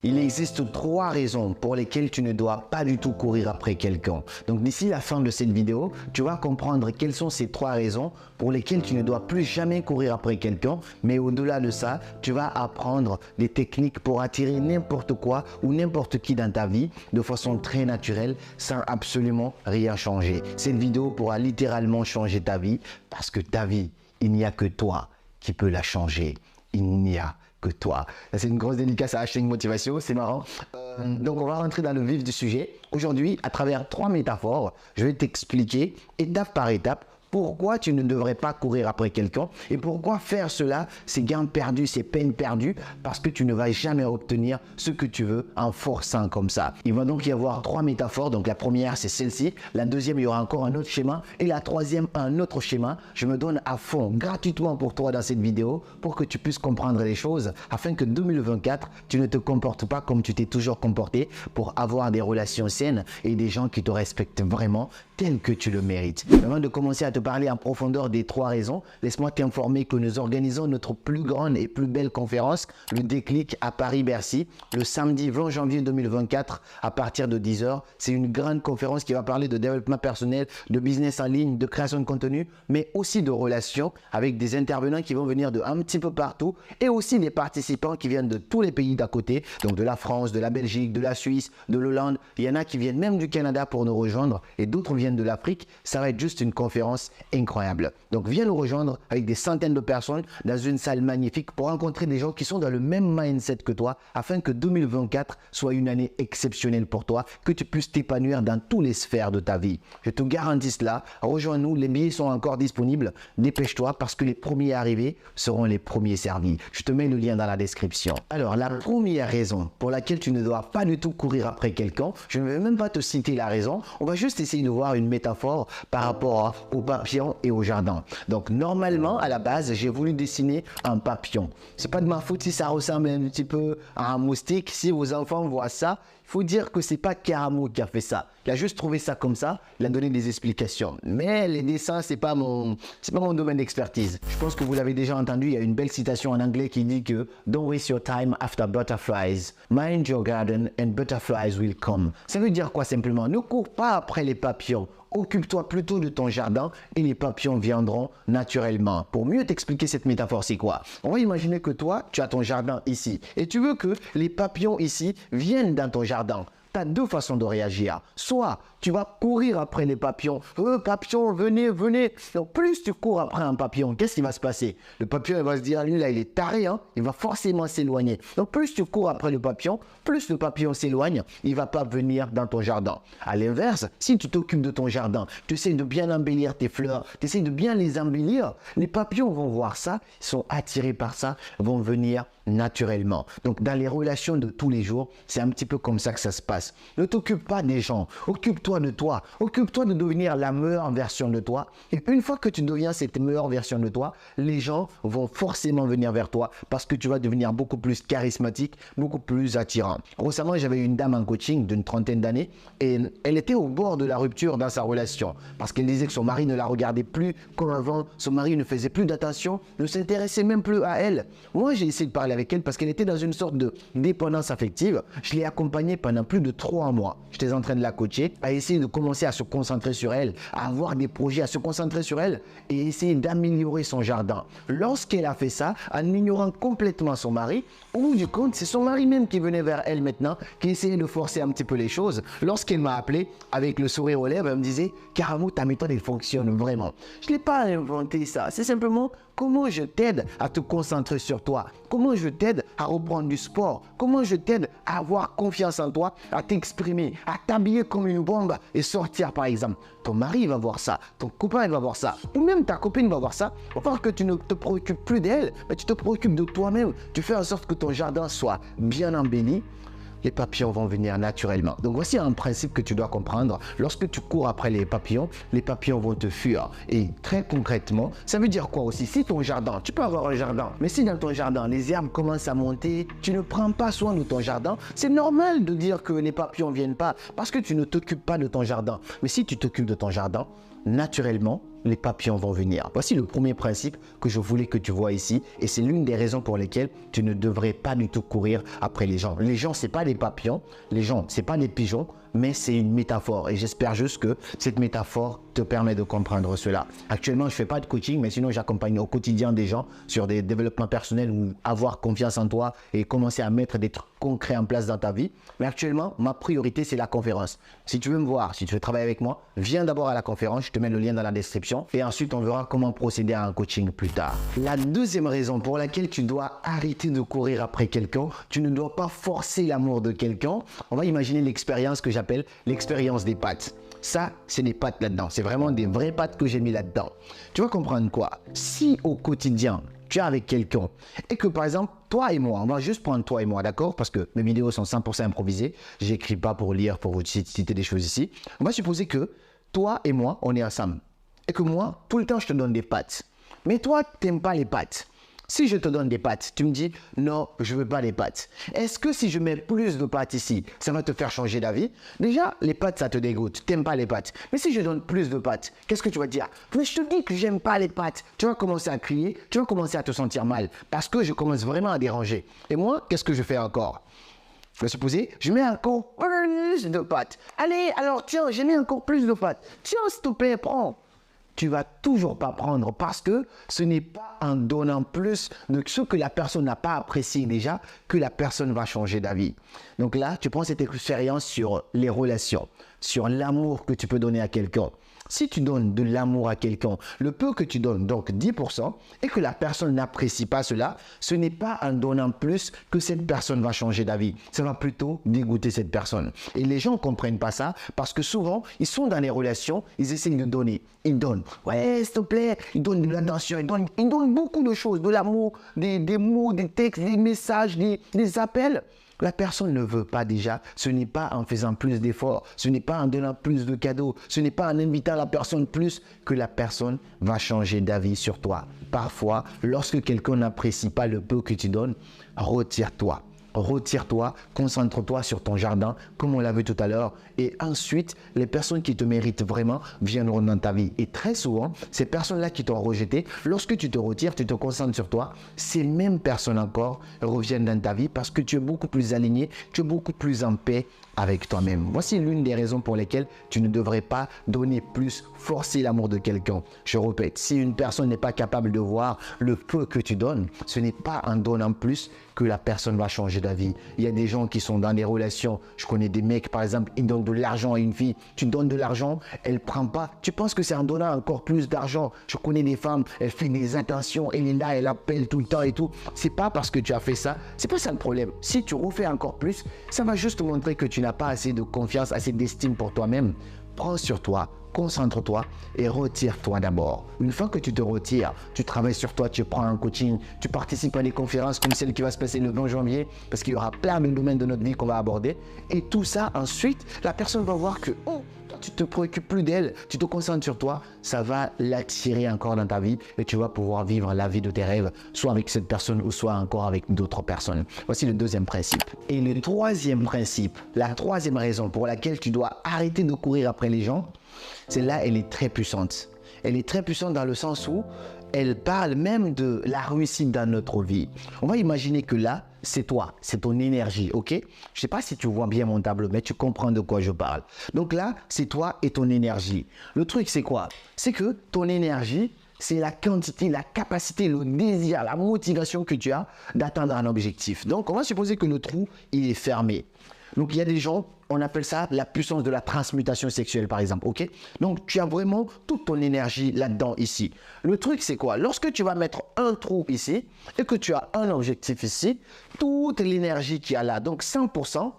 Il existe 3 raisons pour lesquelles tu ne dois pas du tout courir après quelqu'un. Donc d'ici la fin de cette vidéo, tu vas comprendre quelles sont ces 3 raisons pour lesquelles tu ne dois plus jamais courir après quelqu'un. Mais au-delà de ça, tu vas apprendre des techniques pour attirer n'importe quoi ou n'importe qui dans ta vie de façon très naturelle sans absolument rien changer. Cette vidéo pourra littéralement changer ta vie parce que ta vie, il n'y a que toi qui peux la changer. Il n'y a que toi. C'est une grosse dédicace à Hashtag Motivation, c'est marrant. Donc on va rentrer dans le vif du sujet. Aujourd'hui, à travers 3 métaphores, je vais t'expliquer étape par étape pourquoi tu ne devrais pas courir après quelqu'un et pourquoi faire cela, c'est gain perdu, c'est peine perdue parce que tu ne vas jamais obtenir ce que tu veux en forçant comme ça. Il va donc y avoir 3 métaphores. Donc la première, c'est celle-ci. La deuxième, il y aura encore un autre schéma. Et la troisième, un autre schéma. Je me donne à fond, gratuitement pour toi dans cette vidéo pour que tu puisses comprendre les choses afin que 2024, tu ne te comportes pas comme tu t'es toujours comporté pour avoir des relations saines et des gens qui te respectent vraiment tel que tu le mérites. Avant de commencer à te parler en profondeur des 3 raisons, laisse-moi t'informer que nous organisons notre plus grande et plus belle conférence, le Déclic à Paris-Bercy, le samedi 20 janvier 2024 à partir de 10 h. C'est une grande conférence qui va parler de développement personnel, de business en ligne, de création de contenu, mais aussi de relations avec des intervenants qui vont venir de un petit peu partout et aussi des participants qui viennent de tous les pays d'à côté, donc de la France, de la Belgique, de la Suisse, de l'Hollande. Il y en a qui viennent même du Canada pour nous rejoindre et d'autres viennent de l'Afrique. Ça va être juste une conférence incroyable. Donc viens nous rejoindre avec des centaines de personnes dans une salle magnifique pour rencontrer des gens qui sont dans le même mindset que toi afin que 2024 soit une année exceptionnelle pour toi, que tu puisses t'épanouir dans toutes les sphères de ta vie. Je te garantis cela. Rejoins-nous, les billets sont encore disponibles. Dépêche-toi parce que les premiers arrivés seront les premiers servis. Je te mets le lien dans la description. Alors la première raison pour laquelle tu ne dois pas du tout courir après quelqu'un, je ne vais même pas te citer la raison, on va juste essayer de voir une métaphore par rapport au papillon et au jardin. Donc normalement à la base j'ai voulu dessiner un papillon. C'est pas de ma faute si ça ressemble un petit peu à un moustique. Si vos enfants voient ça, il faut dire que c'est pas Karamo qui a fait ça. Il a juste trouvé ça comme ça, il a donné des explications. Mais les dessins, c'est pas mon domaine d'expertise. Je pense que vous l'avez déjà entendu, il y a une belle citation en anglais qui dit que Don't waste your time after butterflies. Mind your garden and butterflies will come. Ça veut dire quoi simplement? Ne cours pas après les papillons. Occupe-toi plutôt de ton jardin et les papillons viendront naturellement. Pour mieux t'expliquer cette métaphore, c'est quoi? On va imaginer que toi, tu as ton jardin ici et tu veux que les papillons ici viennent dans ton jardin. Tu as 2 façons de réagir. Soit tu vas courir après les papillons. Papillons, venez, venez. Donc plus tu cours après un papillon, qu'est-ce qui va se passer? Le papillon il va se dire, lui là, il est taré, hein? Il va forcément s'éloigner. Donc plus tu cours après le papillon, plus le papillon s'éloigne, il ne va pas venir dans ton jardin. À l'inverse, si tu t'occupes de ton jardin, tu essaies de bien embellir tes fleurs, tu essaies de bien les embellir, les papillons vont voir ça, ils sont attirés par ça, vont venir naturellement. Donc dans les relations de tous les jours, c'est un petit peu comme ça que ça se passe. Ne t'occupe pas des gens, occupe-toi de toi, occupe-toi de devenir la meilleure version de toi. Et une fois que tu deviens cette meilleure version de toi, les gens vont forcément venir vers toi parce que tu vas devenir beaucoup plus charismatique, beaucoup plus attirant. Récemment, j'avais une dame en coaching d'une 30aine d'années et elle était au bord de la rupture dans sa relation parce qu'elle disait que son mari ne la regardait plus comme avant, son mari ne faisait plus d'attention, ne s'intéressait même plus à elle. Moi, j'ai essayé de parler avec elle parce qu'elle était dans une sorte de dépendance affective. Je l'ai accompagnée pendant plus de 3 mois. J'étais en train de la coacher, à essayer de commencer à se concentrer sur elle, à avoir des projets, à se concentrer sur elle et essayer d'améliorer son jardin. Lorsqu'elle a fait ça, en ignorant complètement son mari, au bout du compte, c'est son mari même qui venait vers elle maintenant, qui essayait de forcer un petit peu les choses. Lorsqu'elle m'a appelé avec le sourire aux lèvres, elle me disait « Karamo, ta méthode, elle fonctionne vraiment. » Je ne l'ai pas inventé ça, c'est simplement comment je t'aide à te concentrer sur toi, comment je t'aide à reprendre du sport, comment je t'aide à avoir confiance en toi, à t'exprimer, à t'habiller comme une bombe et sortir par exemple. Ton mari va voir ça, ton copain il va voir ça, ou même ta copine va voir ça. Il va falloir que tu ne te préoccupes plus d'elle, mais tu te préoccupes de toi-même. Tu fais en sorte que ton jardin soit bien embelli. Les papillons vont venir naturellement. Donc voici un principe que tu dois comprendre. Lorsque tu cours après les papillons vont te fuir. Et très concrètement, ça veut dire quoi aussi? Si ton jardin, tu peux avoir un jardin, mais si dans ton jardin, les herbes commencent à monter, tu ne prends pas soin de ton jardin, c'est normal de dire que les papillons ne viennent pas parce que tu ne t'occupes pas de ton jardin. Mais si tu t'occupes de ton jardin, naturellement, les papillons vont venir. Voici le premier principe que je voulais que tu vois ici et c'est l'une des raisons pour lesquelles tu ne devrais pas du tout courir après les gens. Les gens, ce n'est pas des papillons, les gens, ce n'est pas des pigeons, mais c'est une métaphore et j'espère juste que cette métaphore te permet de comprendre cela. Actuellement, je ne fais pas de coaching, mais sinon j'accompagne au quotidien des gens sur des développements personnels ou avoir confiance en toi et commencer à mettre des trucs concrets en place dans ta vie. Mais actuellement, ma priorité, c'est la conférence. Si tu veux me voir, si tu veux travailler avec moi, viens d'abord à la conférence, je te mets le lien dans la description et ensuite on verra comment procéder à un coaching plus tard. La deuxième raison pour laquelle tu dois arrêter de courir après quelqu'un, tu ne dois pas forcer l'amour de quelqu'un. On va imaginer l'expérience que j'appelle l'expérience des pâtes. Ça, c'est des pâtes là-dedans. C'est vraiment des vraies pâtes que j'ai mis là-dedans. Tu vas comprendre quoi? Si au quotidien, tu es avec quelqu'un et que par exemple, toi et moi, on va juste prendre toi et moi, d'accord? Parce que mes vidéos sont 100% improvisées. J'écris pas pour lire, pour vous citer des choses ici. On va supposer que toi et moi, on est ensemble. Et que moi, tout le temps, je te donne des pâtes. Mais toi, tu n'aimes pas les pâtes. Si je te donne des pâtes, tu me dis non, je ne veux pas les pâtes. Est-ce que si je mets plus de pâtes ici, ça va te faire changer d'avis? Déjà, les pâtes, ça te dégoûte. Tu n'aimes pas les pâtes. Mais si je donne plus de pâtes, qu'est-ce que tu vas dire? Mais je te dis que j'aime pas les pâtes. Tu vas commencer à crier, tu vas commencer à te sentir mal parce que je commence vraiment à déranger. Et moi, qu'est-ce que je fais encore? Je vais supposer, je mets encore plus de pâtes. Allez, alors tiens, j'ai mis encore plus de pâtes. Tiens, s'il te plaît, prends. Tu vas toujours pas prendre parce que ce n'est pas en donnant plus de ce que la personne n'a pas apprécié déjà que la personne va changer d'avis. Donc là, tu prends cette expérience sur les relations, sur l'amour que tu peux donner à quelqu'un. Si tu donnes de l'amour à quelqu'un, le peu que tu donnes, donc 10%, et que la personne n'apprécie pas cela, ce n'est pas en donnant plus que cette personne va changer d'avis. Ça va plutôt dégoûter cette personne. Et les gens ne comprennent pas ça parce que souvent, ils sont dans les relations, ils essayent de donner. Ils donnent. Ouais, s'il te plaît, ils donnent de l'attention, ils donnent beaucoup de choses, de l'amour, des mots, des textes, des messages, des appels. La personne ne veut pas déjà, ce n'est pas en faisant plus d'efforts, ce n'est pas en donnant plus de cadeaux, ce n'est pas en invitant la personne plus que la personne va changer d'avis sur toi. Parfois, lorsque quelqu'un n'apprécie pas le peu que tu donnes, retire-toi. Retire-toi, concentre-toi sur ton jardin, comme on l'a vu tout à l'heure. Et ensuite, les personnes qui te méritent vraiment viendront dans ta vie. Et très souvent, ces personnes-là qui t'ont rejeté, lorsque tu te retires, tu te concentres sur toi, ces mêmes personnes encore reviennent dans ta vie parce que tu es beaucoup plus aligné, tu es beaucoup plus en paix avec toi-même. Voici l'une des raisons pour lesquelles tu ne devrais pas donner plus, forcer l'amour de quelqu'un. Je répète, si une personne n'est pas capable de voir le peu que tu donnes, ce n'est pas en donnant plus que la personne va changer d'avis. Il y a des gens qui sont dans des relations, je connais des mecs par exemple, ils donnent de l'argent à une fille, tu donnes de l'argent, elle ne prend pas, tu penses que c'est en donnant encore plus d'argent. Je connais des femmes, elles font des intentions, elle est là, elle appelle tout le temps et tout. C'est pas parce que tu as fait ça, c'est pas ça le problème. Si tu refais encore plus, ça va juste te montrer que tu n'as pas assez de confiance, assez d'estime pour toi-même. Prends sur toi, concentre-toi et retire-toi d'abord. Une fois que tu te retires, tu travailles sur toi, tu prends un coaching, tu participes à des conférences comme celle qui va se passer le 20 janvier parce qu'il y aura plein de domaines de notre vie qu'on va aborder. Et tout ça, ensuite, la personne va voir que tu te préoccupes plus d'elle, tu te concentres sur toi, ça va l'attirer encore dans ta vie et tu vas pouvoir vivre la vie de tes rêves, soit avec cette personne ou soit encore avec d'autres personnes. Voici le deuxième principe. Et le troisième principe, la troisième raison pour laquelle tu dois arrêter de courir après les gens, celle-là, elle est très puissante. Elle est très puissante dans le sens où elle parle même de la réussite dans notre vie. On va imaginer que là, c'est toi, c'est ton énergie, ok? Je ne sais pas si tu vois bien mon tableau, mais tu comprends de quoi je parle. Donc là, c'est toi et ton énergie. Le truc, c'est quoi? C'est que ton énergie, c'est la quantité, la capacité, le désir, la motivation que tu as d'atteindre un objectif. Donc, on va supposer que le trou, il est fermé. Donc, il y a des gens, on appelle ça la puissance de la transmutation sexuelle, par exemple, ok? Donc, tu as vraiment toute ton énergie là-dedans, ici. Le truc, c'est quoi? Lorsque tu vas mettre un trou ici et que tu as un objectif ici, toute l'énergie qu'il y a là, donc 100%,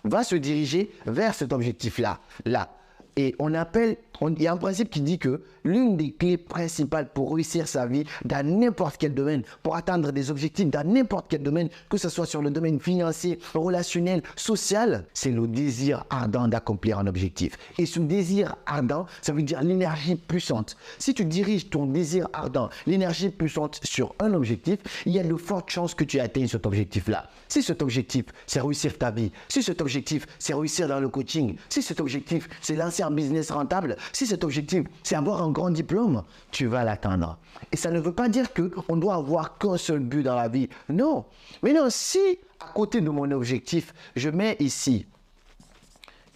va se diriger vers cet objectif-là, là. Et il y a un principe qui dit que l'une des clés principales pour réussir sa vie dans n'importe quel domaine, pour atteindre des objectifs dans n'importe quel domaine, que ce soit sur le domaine financier, relationnel, social, c'est le désir ardent d'accomplir un objectif. Et ce désir ardent, ça veut dire l'énergie puissante. Si tu diriges ton désir ardent, l'énergie puissante sur un objectif, il y a de fortes chances que tu atteignes cet objectif-là. Si cet objectif, c'est réussir ta vie, si cet objectif, c'est réussir dans le coaching, si cet objectif, c'est lancer bâtir un business rentable, si cet objectif, c'est avoir un grand diplôme, tu vas l'atteindre. Et ça ne veut pas dire qu'on doit avoir qu'un seul but dans la vie. Non. Mais non, si à côté de mon objectif, je mets ici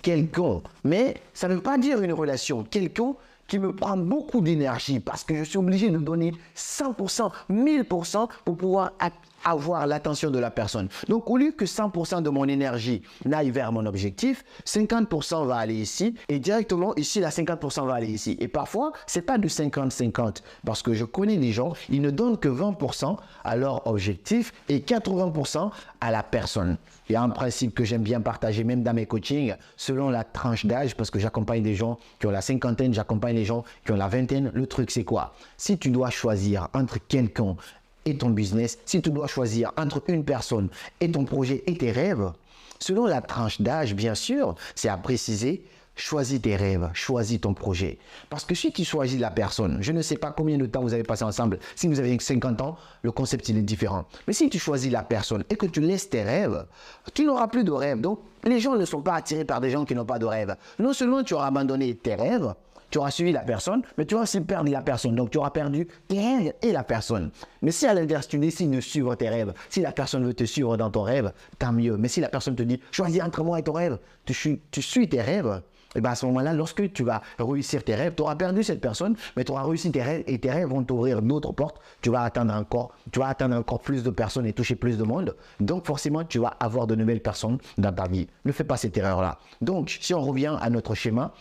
quelqu'un, mais ça ne veut pas dire une relation, quelqu'un qui me prend beaucoup d'énergie parce que je suis obligé de donner 100%, 1000% pour pouvoir avoir l'attention de la personne. Donc, au lieu que 100% de mon énergie n'aille vers mon objectif, 50% va aller ici et directement ici, la 50% va aller ici. Et parfois, c'est pas de 50-50 parce que je connais des gens, ils ne donnent que 20% à leur objectif et 80% à la personne. Il y a un principe que j'aime bien partager même dans mes coachings selon la tranche d'âge parce que j'accompagne des gens qui ont la cinquantaine, j'accompagne les gens qui ont la vingtaine. Le truc, c'est quoi? Si tu dois choisir entre quelqu'un et ton business, si tu dois choisir entre une personne et ton projet et tes rêves, selon la tranche d'âge, bien sûr, c'est à préciser, choisis tes rêves, choisis ton projet. Parce que si tu choisis la personne, je ne sais pas combien de temps vous avez passé ensemble, si vous avez 50 ans, le concept il est différent. Mais si tu choisis la personne et que tu laisses tes rêves, tu n'auras plus de rêves. Donc, les gens ne sont pas attirés par des gens qui n'ont pas de rêves. Non seulement tu auras abandonné tes rêves, tu auras suivi la personne, mais tu auras aussi perdu la personne. Donc, tu auras perdu tes rêves et la personne. Mais si à l'inverse, tu décides de suivre tes rêves, si la personne veut te suivre dans ton rêve, tant mieux. Mais si la personne te dit, choisis entre moi et ton rêve, tu suis tes rêves, et bien à ce moment-là, lorsque tu vas réussir tes rêves, tu auras perdu cette personne, mais tu auras réussi tes rêves et tes rêves vont t'ouvrir d'autres portes. Tu vas atteindre encore plus de personnes et toucher plus de monde. Donc, forcément, tu vas avoir de nouvelles personnes dans ta vie. Ne fais pas cette erreur-là. Donc, si on revient à notre schéma,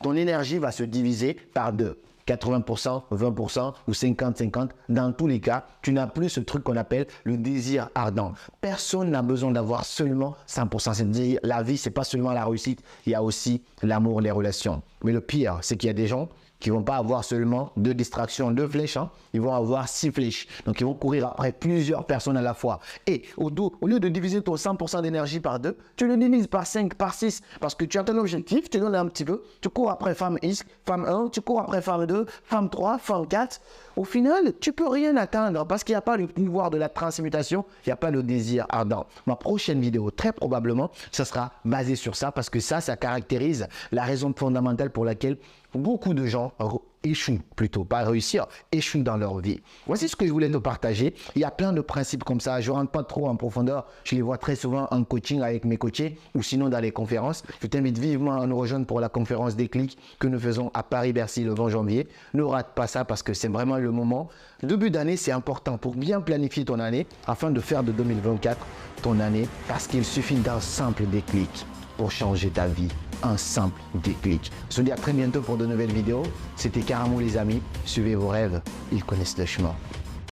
ton énergie va se diviser par deux. 80%, 20% ou 50-50. Dans tous les cas, tu n'as plus ce truc qu'on appelle le désir ardent. Personne n'a besoin d'avoir seulement 100%. C'est-à-dire, la vie, ce n'est pas seulement la réussite, il y a aussi l'amour, les relations. Mais le pire, c'est qu'il y a des gens qui ne vont pas avoir seulement 2 distractions, 2 flèches, ils vont avoir 6 flèches. Donc, ils vont courir après plusieurs personnes à la fois. Et au lieu de diviser ton 100% d'énergie par 2, tu le divises par 5, par 6. Parce que tu as ton objectif, tu donnes un petit peu, tu cours après femme X, femme 1, tu cours après femme 2, femme 3, femme 4. Au final, tu ne peux rien atteindre parce qu'il n'y a pas le pouvoir de la transmutation, il n'y a pas le désir ardent. Ma prochaine vidéo, très probablement, ça sera basé sur ça parce que ça caractérise la raison fondamentale pour laquelle beaucoup de gens échouent, plutôt pas réussir, échouent dans leur vie. Voici ce que je voulais te partager. Il y a plein de principes comme ça. Je ne rentre pas trop en profondeur. Je les vois très souvent en coaching avec mes coachés ou sinon dans les conférences. Je t'invite vivement à nous rejoindre pour la conférence Déclic que nous faisons à Paris-Bercy le 20 janvier. Ne rate pas ça parce que c'est vraiment le moment. Le début d'année, c'est important pour bien planifier ton année afin de faire de 2024 ton année parce qu'il suffit d'un simple déclic pour changer ta vie. Un simple déclic. Je te dis à très bientôt pour de nouvelles vidéos. C'était Caramou les amis. Suivez vos rêves, ils connaissent le chemin.